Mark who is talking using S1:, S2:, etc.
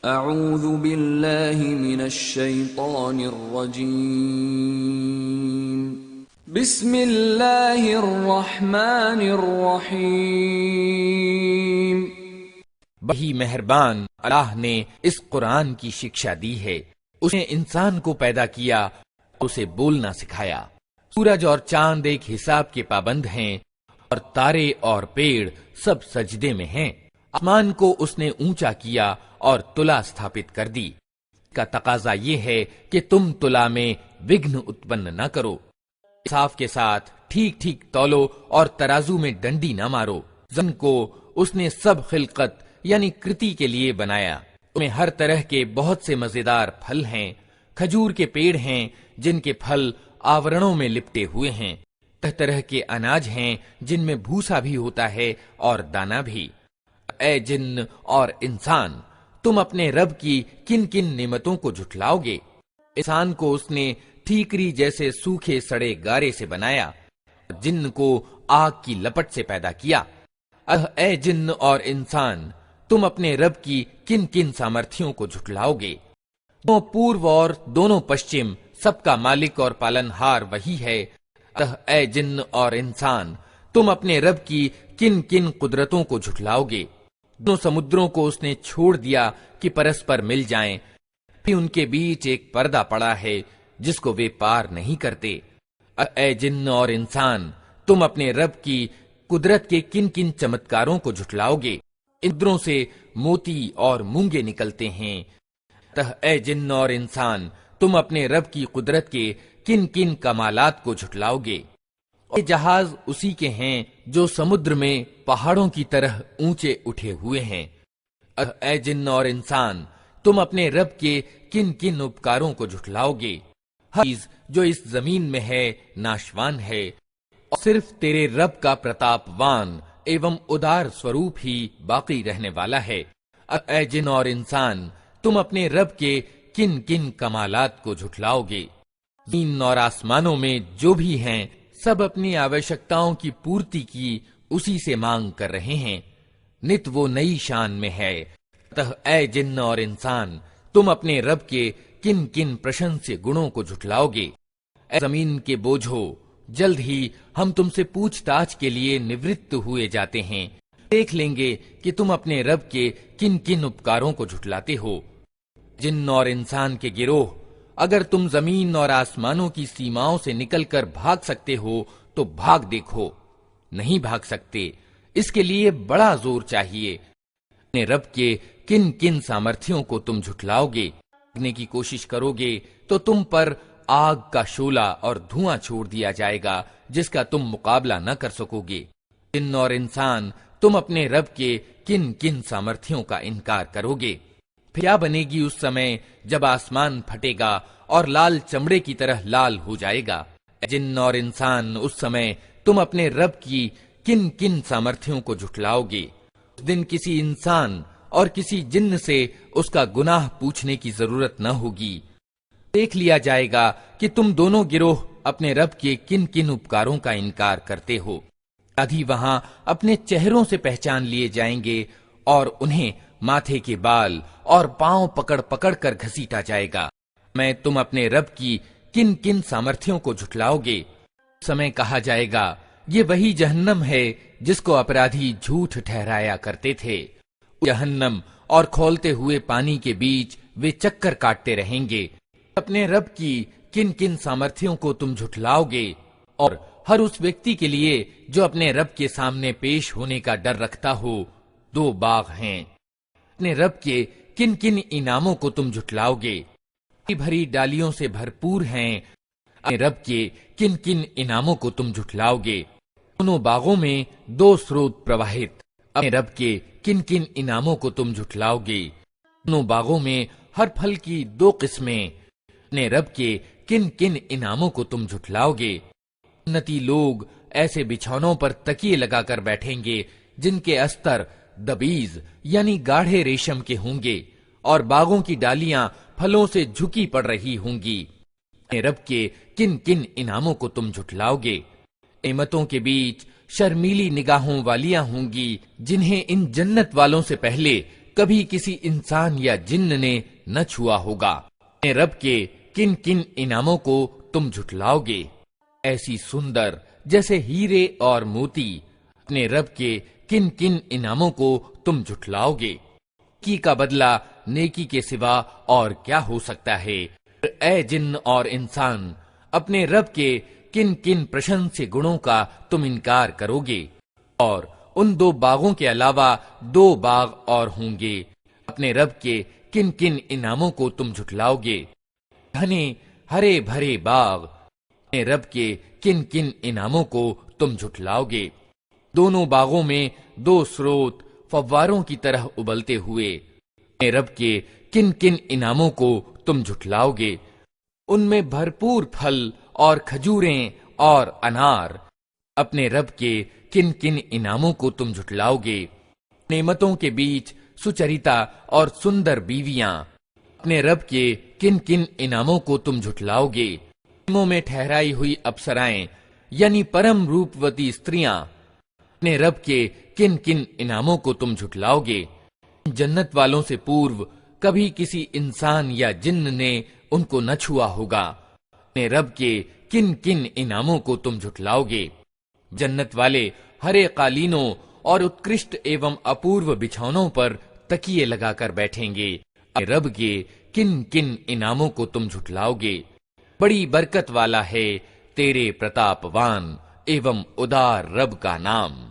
S1: अऊज़ु बिल्लाहि मिनश शैतानिर रजीम। बिस्मिल्लाहिर रहमानिर रहीम।
S2: बड़ी मेहरबान अल्लाह ने इस कुरान की शिक्षा दी है। उसने इंसान को पैदा किया, उसे बोलना सिखाया। सूरज और चांद एक हिसाब के पाबंद हैं और तारे और पेड़ सब सजदे में हैं। आसमान को उसने ऊंचा किया और तुला स्थापित कर दी। का तकाजा ये है कि तुम तुला में विघ्न उत्पन्न न करो। इंसाफ के साथ ठीक ठीक तौलो और तराजू में डंडी न मारो। जमीन को उसने सब खिलकत यानी कृति के लिए बनाया। उसमें हर तरह के बहुत से मजेदार फल हैं। खजूर के पेड़ हैं जिनके फल आवरणों में लिपटे हुए हैं। तरह तरह के अनाज हैं जिनमें भूसा भी होता है और दाना भी। ए जिन्न और इंसान, तुम अपने रब की किन किन नेमतों को झुठलाओगे। इंसान को उसने ठीकरी जैसे सूखे सड़े गारे से बनाया, जिन्न को आग की लपट से पैदा किया। ए जिन्न और इंसान, तुम अपने रब की किन किन सामर्थ्यों को झुठलाओगे। दोनों पूर्व और दोनों पश्चिम सबका मालिक और पालनहार वही है। ए जिन्न और इंसान, तुम अपने रब की किन किन कुदरतों को झुठलाओगे। दोनों समुद्रों को उसने छोड़ दिया कि परस्पर मिल जाएं, फिर उनके बीच एक पर्दा पड़ा है जिसको वे पार नहीं करते। ए जिन्न और इंसान, तुम अपने रब की कुदरत के किन किन चमत्कारों को झुठलाओगे। इंद्रों से मोती और मूंगे निकलते हैं। ए जिन्न और इंसान, तुम अपने रब की कुदरत के किन किन कमालात को झुठलाओगे। ये जहाज उसी के हैं जो समुद्र में पहाड़ों की तरह ऊंचे उठे हुए हैं। ए जिन्न और इंसान, तुम अपने रब के किन किन उपकारों को झुठलाओगे। हर चीज जो इस जमीन में है नाशवान है और सिर्फ तेरे रब का प्रतापवान एवं उदार स्वरूप ही बाकी रहने वाला है। ए जिन्न और इंसान, तुम अपने रब के किन किन कमालात को झुठलाओगे। जमीन और आसमानों में जो भी हैं सब अपनी आवश्यकताओं की पूर्ति की उसी से मांग कर रहे हैं। नित वो नई शान में है। अतः ए जिन्न और इंसान, तुम अपने रब के किन किन प्रशंस्य गुणों को झुठलाओगे। ए जमीन के बोझो, जल्द ही हम तुमसे पूछताछ के लिए निवृत्त हुए जाते हैं। देख लेंगे कि तुम अपने रब के किन किन उपकारों को झुठलाते हो। जिन्न और इंसान के गिरोह, अगर तुम जमीन और आसमानों की सीमाओं से निकलकर भाग सकते हो तो भाग देखो। नहीं भाग सकते, इसके लिए बड़ा जोर चाहिए। अपने रब के किन किन सामर्थ्यों को तुम झुठलाओगे। भागने की कोशिश करोगे तो तुम पर आग का शोला और धुआं छोड़ दिया जाएगा जिसका तुम मुकाबला न कर सकोगे। जिन्न और इंसान, तुम अपने रब के किन किन सामर्थ्यों का इनकार करोगे। फिर क्या बनेगी उस समय जब आसमान फटेगा और लाल चमड़े की तरह लाल हो जाएगा। जिन्न और इंसान, उस समय तुम अपने रब की किन किन सामर्थ्यों को झुठलाओगे। उस दिन किसी इंसान और किसी जिन्न से उसका गुनाह पूछने की जरूरत न होगी। देख लिया जाएगा कि तुम दोनों गिरोह अपने रब के किन किन उपकारों का इनकार करते हो। आधी वहां अपने चेहरों से पहचान लिए जाएंगे और उन्हें माथे के बाल और पांव पकड़ पकड़ कर घसीटा जाएगा। मैं तुम अपने रब की किन किन सामर्थ्यों को झुठलाओगे। समय कहा जाएगा, ये वही जहन्नम है जिसको अपराधी झूठ ठहराया करते थे। जहन्नम और खौलते हुए पानी के बीच वे चक्कर काटते रहेंगे। अपने रब की किन किन सामर्थ्यों को तुम झुठलाओगे। और हर उस व्यक्ति के लिए जो अपने रब के सामने पेश होने का डर रखता हो, दो बाग हैं। अपने रब के किन किन इनामों को तुम झुठलाओगे। भरी डालियों से भरपूर हैं। अपने रब के किन किन इनामों को तुम झुठलाओगे। दोनों बागों में दो स्रोत प्रवाहित। अपने रब के किन किन इनामों को तुम झुठलाओगे। दोनों बागों में हर फल की दो किस्में। अपने रब के किन किन इनामों को तुम झुठलाओगे। जन्नती लोग ऐसे बिछौनों पर तकिए लगाकर बैठेंगे जिनके अस्तर दबीज यानी गाढ़े रेशम के होंगे और बागों की डालियां फलों से झुकी पड़ रही होंगी। अपने रब के किन किन इनामों को तुम झुठलाओगे। नेमतों के बीच शर्मीली निगाहों वालियां होंगी जिन्हें इन जन्नत वालों से पहले कभी किसी इंसान या जिन्न ने न छुआ होगा। अपने रब के किन किन इनामों को तुम झुठलाओगे? ऐसी सुंदर जैसे हीरे और मोती। अपने रब के किन किन इनामों को तुम झुठलाओगे? नेकी का बदला नेकी के सिवा और क्या हो सकता है? ऐ जिन्न और इंसान, अपने रब के किन किन प्रशंस्य गुणों का तुम इनकार करोगे? और उन 2 बागों के अलावा 2 बाग और होंगे। अपने रब के किन किन इनामों को तुम झुठलाओगे? घने हरे भरे बाग। अपने रब के किन किन इनामों को तुम झुठलाओगे? दोनों बागों में 2 स्रोत फव्वारों की तरह उबलते हुए। अपने रब के किन किन इनामों को तुम झुठलाओगे? उनमें भरपूर फल और खजूरें और अनार। अपने रब के किन किन इनामों को तुम झुठलाओगे? नेमतों के बीच सुचरिता और सुंदर बीवियां। अपने रब के किन किन इनामों को तुम झुठलाओगे? नियमों में ठहराई हुई अप्सराएं यानी परम रूपवती स्त्रियां। अपने रब के किन किन इनामों को तुम झुठलाओगे? जन्नत वालों से पूर्व कभी किसी इंसान या जिन्न ने उनको न छुआ होगा। अपने रब के किन किन इनामों को तुम झुठलाओगे? जन्नत वाले हरे कालीनों और उत्कृष्ट एवं अपूर्व बिछौनों पर तकिए लगाकर बैठेंगे। अपने रब के किन किन इनामों को तुम झुठलाओगे? बड़ी बरकत वाला है तेरे प्रतापवान एवं उदार रब का नाम।